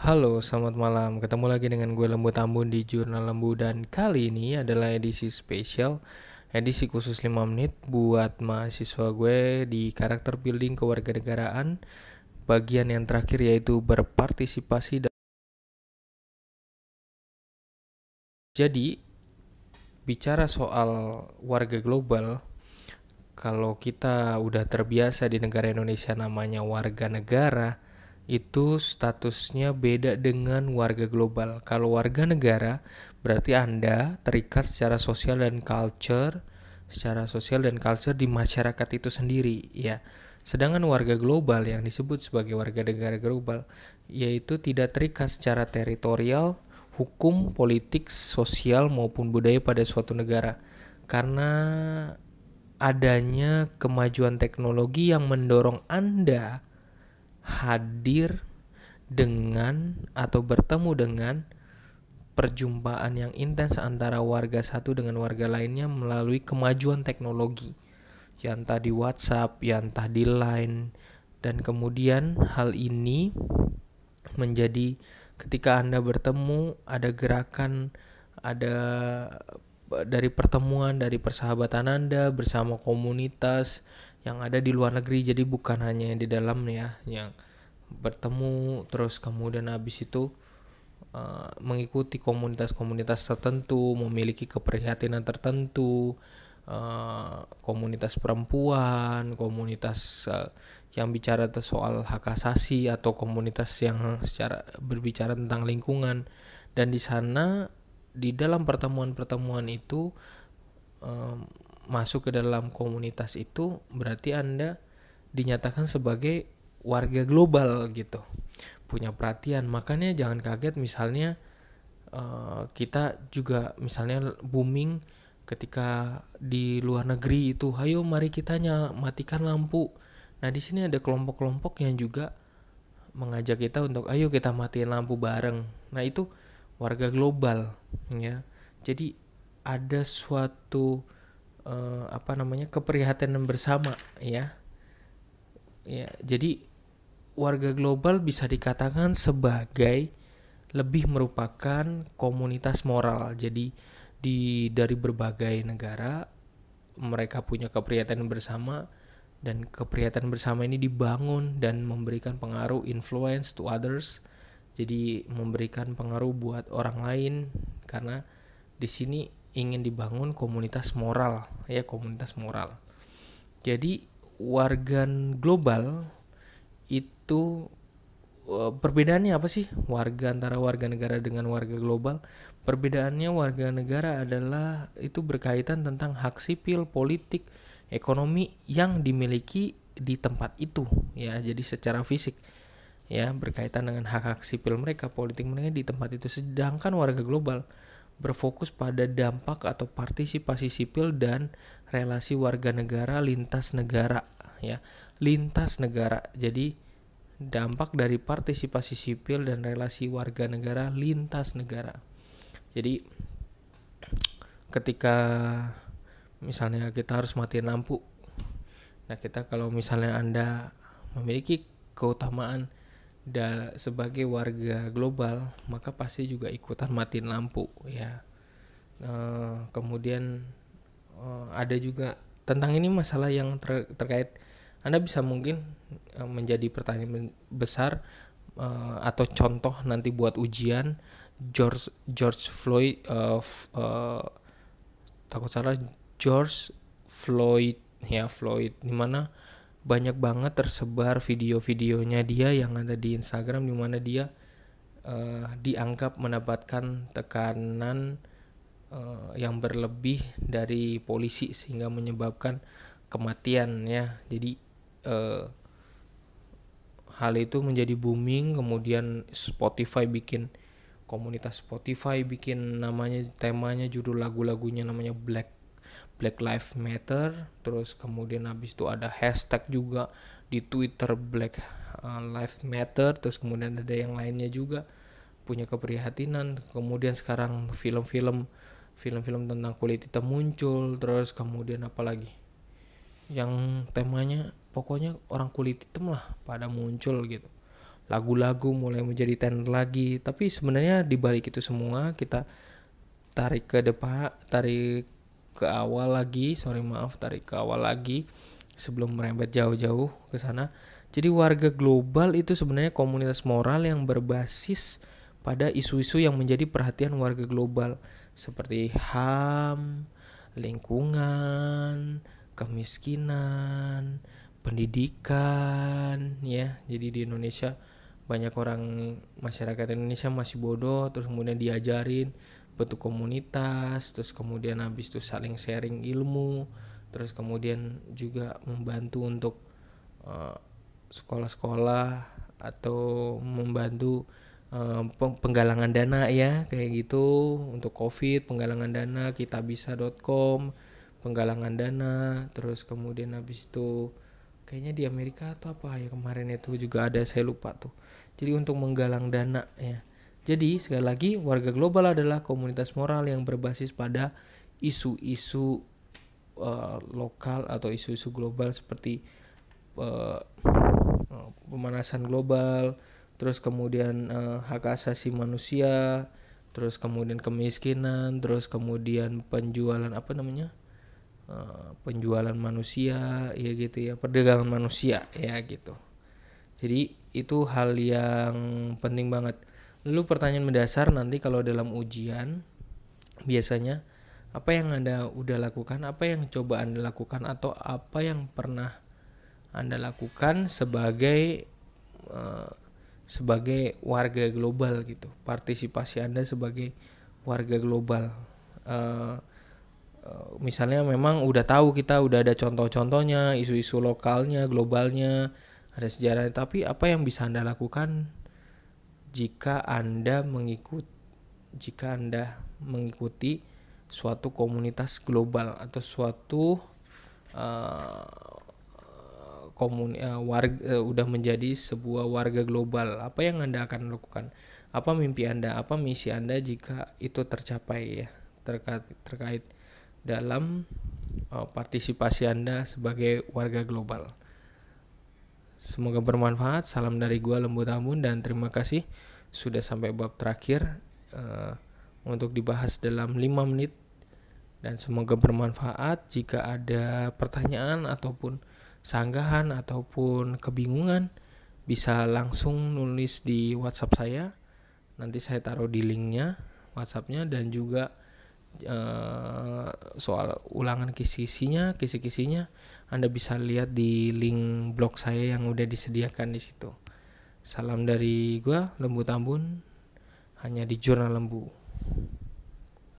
Halo, selamat malam. Ketemu lagi dengan gue Lembu Tambun di Jurnal Lembu dan kali ini adalah edisi spesial, edisi khusus 5 menit buat mahasiswa gue di karakter building kewarganegaraan, bagian yang terakhir yaitu berpartisipasi. Jadi, bicara soal warga global, kalau kita udah terbiasa di negara Indonesia namanya warga negara, itu statusnya beda dengan warga global. Kalau warga negara, berarti Anda terikat secara sosial dan culture di masyarakat itu sendiri, ya. Sedangkan warga global yang disebut sebagai warga negara global, yaitu tidak terikat secara teritorial, hukum, politik, sosial maupun budaya pada suatu negara. Karena adanya kemajuan teknologi yang mendorong Anda hadir dengan atau bertemu dengan perjumpaan yang intens antara warga satu dengan warga lainnya melalui kemajuan teknologi, yang entah di WhatsApp, yang entah di Line, dan kemudian hal ini menjadi ketika Anda bertemu ada gerakan, ada dari pertemuan, dari persahabatan Anda bersama komunitas yang ada di luar negeri. Jadi bukan hanya yang di dalam ya, yang bertemu terus kemudian habis itu mengikuti komunitas-komunitas tertentu, memiliki keprihatinan tertentu, komunitas perempuan, komunitas yang bicara soal hak asasi, atau komunitas yang secara berbicara tentang lingkungan. Dan di sana, di dalam pertemuan-pertemuan itu, eh, masuk ke dalam komunitas itu berarti Anda dinyatakan sebagai warga global gitu, punya perhatian. Makanya jangan kaget misalnya kita juga misalnya booming ketika di luar negeri itu, ayo mari kita matikan lampu. Nah, di sini ada kelompok-kelompok yang juga mengajak kita untuk ayo kita matiin lampu bareng. Nah, itu warga global ya. Jadi ada suatu keprihatinan bersama ya. Ya, jadi warga global bisa dikatakan sebagai lebih merupakan komunitas moral. Jadi dari berbagai negara mereka punya keprihatinan bersama, dan keprihatinan bersama ini dibangun dan memberikan pengaruh influence to others. Jadi memberikan pengaruh buat orang lain karena di sini ingin dibangun komunitas moral ya, komunitas moral. Jadi warga global itu, perbedaannya apa sih warga antara warga negara dengan warga global? Perbedaannya warga negara adalah itu berkaitan tentang hak sipil, politik, ekonomi yang dimiliki di tempat itu ya. Jadi secara fisik ya berkaitan dengan hak-hak sipil mereka, politik mereka di tempat itu. Sedangkan warga global berfokus pada dampak atau partisipasi sipil dan relasi warga negara lintas negara ya, lintas negara. Jadi dampak dari partisipasi sipil dan relasi warga negara lintas negara. Jadi ketika misalnya kita harus matiin lampu, nah kita kalau misalnya Anda memiliki keutamaan sebagai warga global, maka pasti juga ikutan matiin lampu ya. Kemudian ada juga tentang ini masalah yang terkait, Anda bisa mungkin menjadi pertanyaan besar, atau contoh nanti buat ujian, George George Floyd, takut salah, George Floyd ya, Floyd, dimana banyak banget tersebar video-videonya dia yang ada di Instagram, dimana dia dianggap mendapatkan tekanan yang berlebih dari polisi sehingga menyebabkan kematian ya. Jadi hal itu menjadi booming, kemudian komunitas Spotify bikin namanya, temanya, judul lagu-lagunya namanya Black Lives Matter. Terus kemudian habis itu ada hashtag juga di Twitter Black Lives Matter. Terus kemudian ada yang lainnya juga punya keprihatinan. Kemudian sekarang film-film tentang kulit hitam muncul. Terus kemudian apalagi yang temanya pokoknya orang kulit hitam lah pada muncul gitu. lagu-lagu mulai menjadi tenar lagi. Tapi sebenarnya di balik itu semua kita tarik ke awal lagi, tarik ke awal lagi sebelum merembet jauh-jauh ke sana. Jadi warga global itu sebenarnya komunitas moral yang berbasis pada isu-isu yang menjadi perhatian warga global seperti HAM, lingkungan, kemiskinan, pendidikan ya. Jadi di Indonesia banyak orang masyarakat Indonesia masih bodoh, terus kemudian diajarin bentuk komunitas, terus kemudian habis itu saling sharing ilmu, terus kemudian juga membantu untuk uh, sekolah-sekolah atau membantu penggalangan dana ya kayak gitu untuk COVID, penggalangan dana kitabisa.com, penggalangan dana, terus kemudian habis itu kayaknya di Amerika atau apa ya kemarin itu juga ada, saya lupa tuh. Jadi untuk menggalang dana ya. Jadi sekali lagi warga global adalah komunitas moral yang berbasis pada isu-isu lokal atau isu-isu global seperti uh, pemanasan global, terus kemudian hak asasi manusia, terus kemudian kemiskinan, terus kemudian penjualan apa namanya? Penjualan manusia ya gitu ya, perdagangan manusia ya gitu. Jadi itu hal yang penting banget. Lalu pertanyaan mendasar nanti kalau dalam ujian biasanya apa yang Anda udah lakukan, apa yang coba Anda lakukan, atau apa yang pernah Anda lakukan uh, sebagai warga global gitu. Partisipasi Anda sebagai warga global. Uh, Misalnya memang udah tahu, kita udah ada contoh-contohnya, isu-isu lokalnya, globalnya, ada sejarah, tapi apa yang bisa Anda lakukan jika Anda mengikuti suatu komunitas global atau suatu uh, udah menjadi sebuah warga global. Apa yang Anda akan lakukan? Apa mimpi Anda? Apa misi Anda jika itu tercapai ya? Terkait dalam partisipasi Anda sebagai warga global. Semoga bermanfaat. Salam dari gua Lembu Tambun dan terima kasih sudah sampai bab terakhir untuk dibahas dalam 5 menit dan semoga bermanfaat. Jika ada pertanyaan ataupun sanggahan ataupun kebingungan bisa langsung nulis di WhatsApp saya. Nanti saya taruh di linknya WhatsAppnya dan juga soal ulangan kisi-kisinya Anda bisa lihat di link blog saya yang udah disediakan di situ. Salam dari gua Lembu Tambun hanya di Jurnal Lembu.